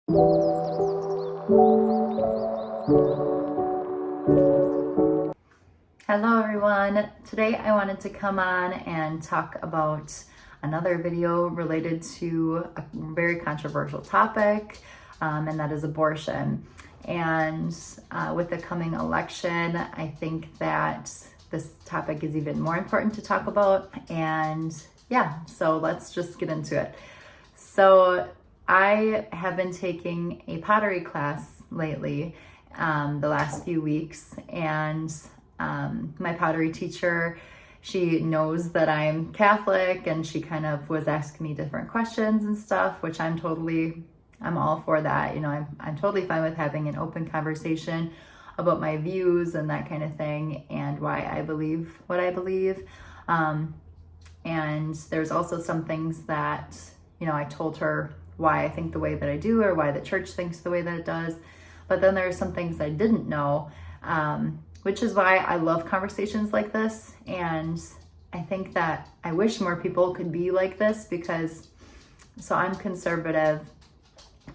Hello everyone. Today I wanted to come on and talk about another video related to a very controversial topic, and that is abortion. And with the coming election, I think that this topic is even more important to talk about. And yeah, so let's just get into it. So I have been taking a pottery class lately, the last few weeks, and my pottery teacher, she knows that I'm Catholic, and she kind of was asking me different questions and stuff, which I'm all for that. You know, I'm totally fine with having an open conversation about my views and that kind of thing, and why I believe what I believe. And there's also some things that, you know, I told her why I think the way that I do, or why the church thinks the way that it does. But then there are some things I didn't know, which is why I love conversations like this. And I think that I wish more people could be like this, because, so I'm conservative.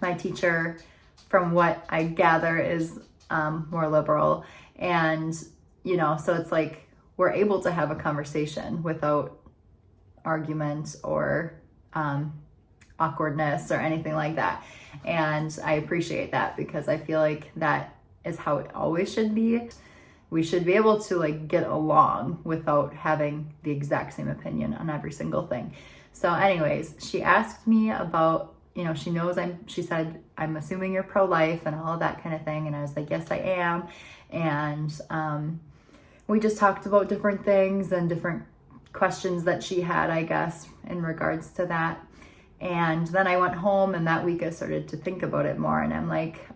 My teacher, from what I gather, is more liberal. And, you know, so it's like we're able to have a conversation without argument or awkwardness or anything like that. And I appreciate that, because I feel like that is how it always should be. We should be able to like get along without having the exact same opinion on every single thing. So anyways, she asked me about, you know, she said, I'm assuming you're pro-life and all of that kind of thing. And I was like, yes, I am. And we just talked about different things and different questions that she had, I guess, in regards to that. And then I went home, and that week I started to think about it more. And I'm like,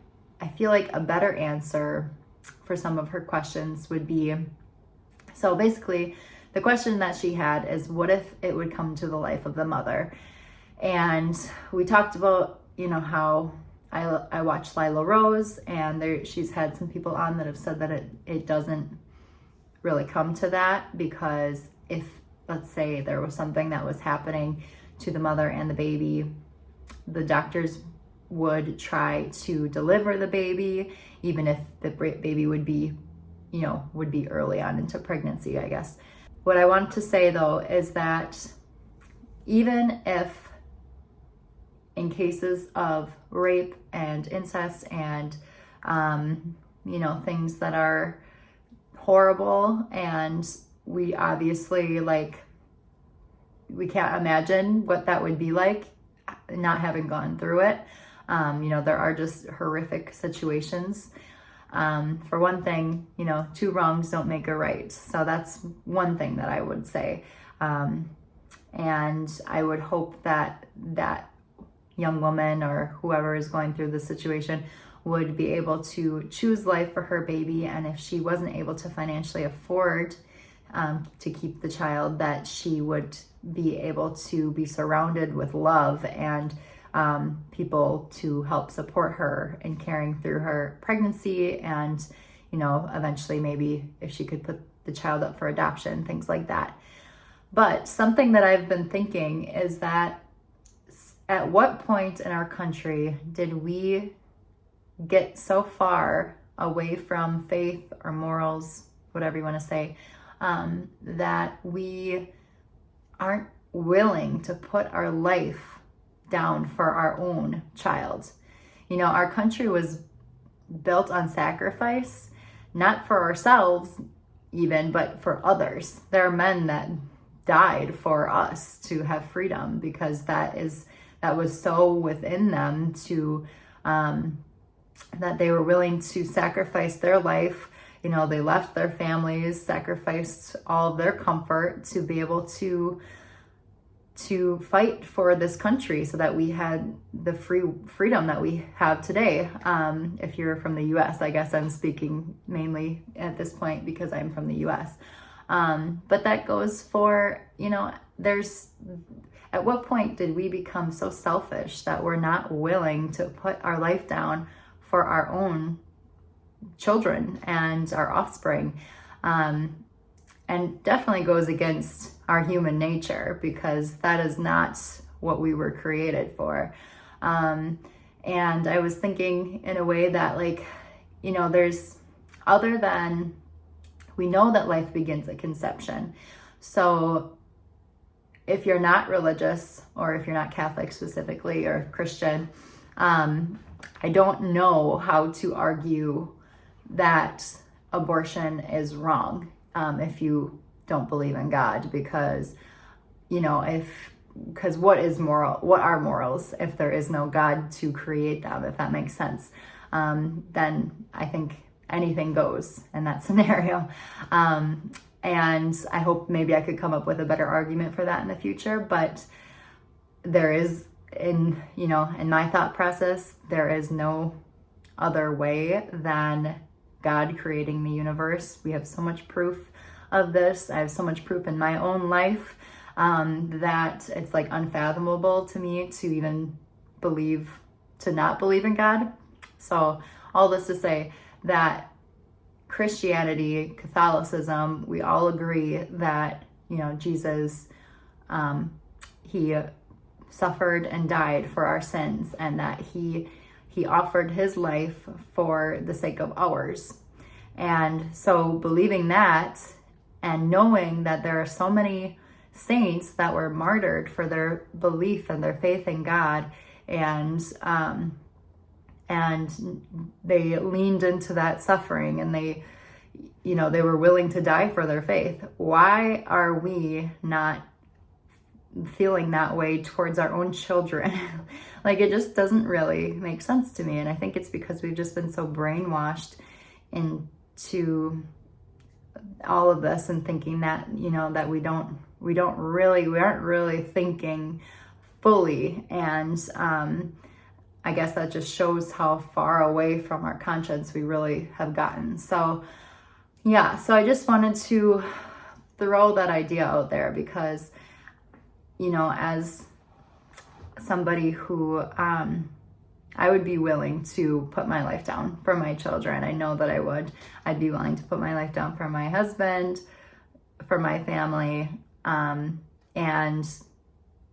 I feel like a better answer for some of her questions would be, so basically the question that she had is, what if it would come to the life of the mother? And we talked about, you know, how I watched Lila Rose, and she's had some people on that have said that it doesn't really come to that, because if, let's say, there was something that was happening to the mother and the baby, the doctors would try to deliver the baby, even if the baby would be, you know, would be early on into pregnancy, I guess. What I want to say though is that even if in cases of rape and incest and, you know, things that are horrible, and we obviously, like, we can't imagine what that would be like not having gone through it. You know, there are just horrific situations. For one thing, you know, two wrongs don't make a right. So that's one thing that I would say. And I would hope that that young woman, or whoever is going through the situation, would be able to choose life for her baby. And if she wasn't able to financially afford to keep the child, that she would be able to be surrounded with love and people to help support her in carrying through her pregnancy, and, you know, eventually maybe if she could put the child up for adoption, things like that. But something that I've been thinking is that, at what point in our country did we get so far away from faith or morals, whatever you want to say, that we aren't willing to put our life down for our own child? You know, our country was built on sacrifice, not for ourselves even, but for others. There are men that died for us to have freedom, because that was so within them to, that they were willing to sacrifice their life. You know, they left their families, sacrificed all of their comfort to be able to fight for this country, so that we had the freedom that we have today. If you're from the US, I guess I'm speaking mainly at this point because I'm from the US. But that goes for, you know, at what point did we become so selfish that we're not willing to put our life down for our own children and our offspring? And definitely goes against our human nature, because that is not what we were created for. And I was thinking in a way that, like, you know, there's, other than, we know that life begins at conception. So if you're not religious, or if you're not Catholic specifically, or Christian, I don't know how to argue that abortion is wrong if you don't believe in God, because, you know, because what are morals if there is no God to create them, if that makes sense? Then I think anything goes in that scenario. And I hope maybe I could come up with a better argument for that in the future, but there is, in my thought process, there is no other way than God creating the universe. We have so much proof of this. I have so much proof in my own life that it's like unfathomable to me to even not believe in God. So all this to say that Christianity, Catholicism, we all agree that, you know, Jesus, he suffered and died for our sins, and that he offered his life for the sake of ours. And so believing that, and knowing that there are so many saints that were martyred for their belief and their faith in God, and they leaned into that suffering, and they were willing to die for their faith. Why are we not feeling that way towards our own children? Like, it just doesn't really make sense to me. And I think it's because we've just been so brainwashed into all of this, and thinking that, you know, that we aren't really thinking fully. And I guess that just shows how far away from our conscience we really have gotten. So yeah, so I just wanted to throw that idea out there, because, you know, as somebody who I would be willing to put my life down for my children. I know that I'd be willing to put my life down for my husband, for my family. And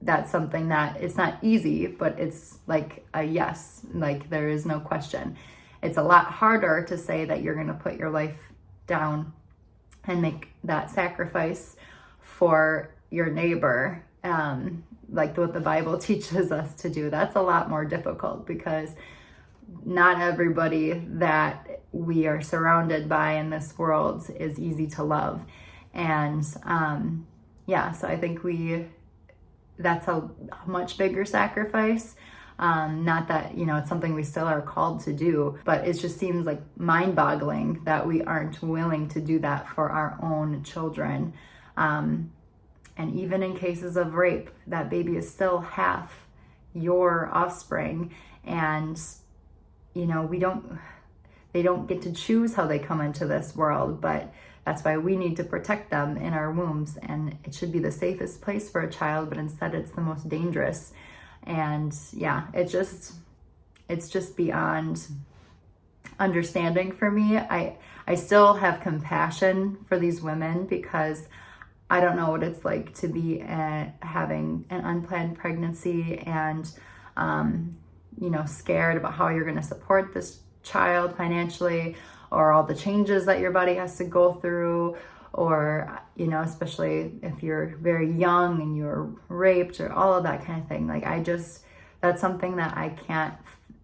that's something that, it's not easy, but it's like a yes, like there is no question. It's a lot harder to say that you're going to put your life down and make that sacrifice for your neighbor, like what the Bible teaches us to do. That's a lot more difficult, because not everybody that we are surrounded by in this world is easy to love. And so I think that's a much bigger sacrifice. Not that, you know, it's something we still are called to do, but it just seems like mind-boggling that we aren't willing to do that for our own children. And even in cases of rape, that baby is still half your offspring. And, you know, they don't get to choose how they come into this world, but that's why we need to protect them in our wombs. And it should be the safest place for a child, but instead it's the most dangerous. And yeah, it's just beyond understanding for me. I still have compassion for these women, because I don't know what it's like to be having an unplanned pregnancy, and you know, scared about how you're going to support this child financially, or all the changes that your body has to go through, or, you know, especially if you're very young and you're raped, or all of that kind of thing. Like, that's something that I can't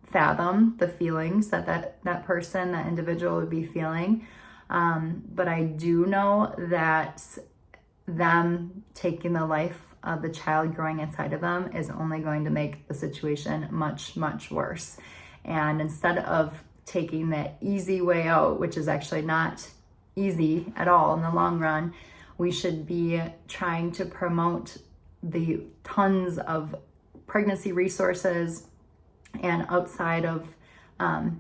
fathom, the feelings that person, that individual would be feeling. But I do know that them taking the life of the child growing inside of them is only going to make the situation much, much worse. And instead of taking the easy way out, which is actually not easy at all in the long run, we should be trying to promote the tons of pregnancy resources. And outside of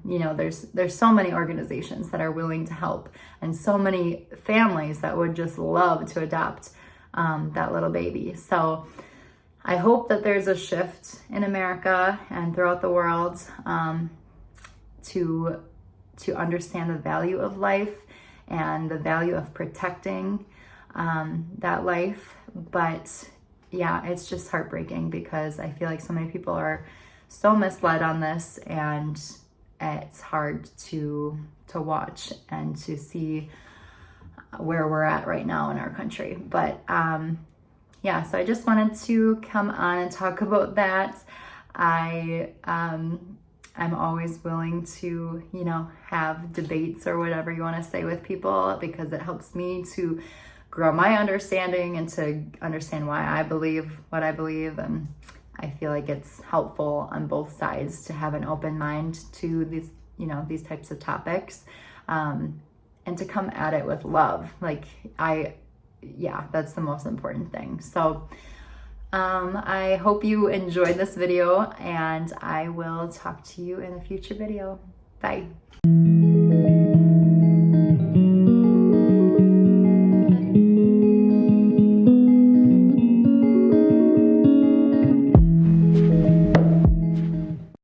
you know, there's so many organizations that are willing to help, and so many families that would just love to adopt that little baby. So I hope that there's a shift in America and throughout the world to understand the value of life and the value of protecting that life. But yeah, it's just heartbreaking, because I feel like so many people are so misled on this, and it's hard to watch and to see where we're at right now in our country. But yeah, so I just wanted to come on and talk about that. I'm always willing to, you know, have debates or whatever you want to say with people, because it helps me to grow my understanding and to understand why I believe what I believe. And I feel like it's helpful on both sides to have an open mind to these, you know, these types of topics, and to come at it with love. Like yeah, that's the most important thing. So I hope you enjoyed this video, and I will talk to you in a future video. Bye.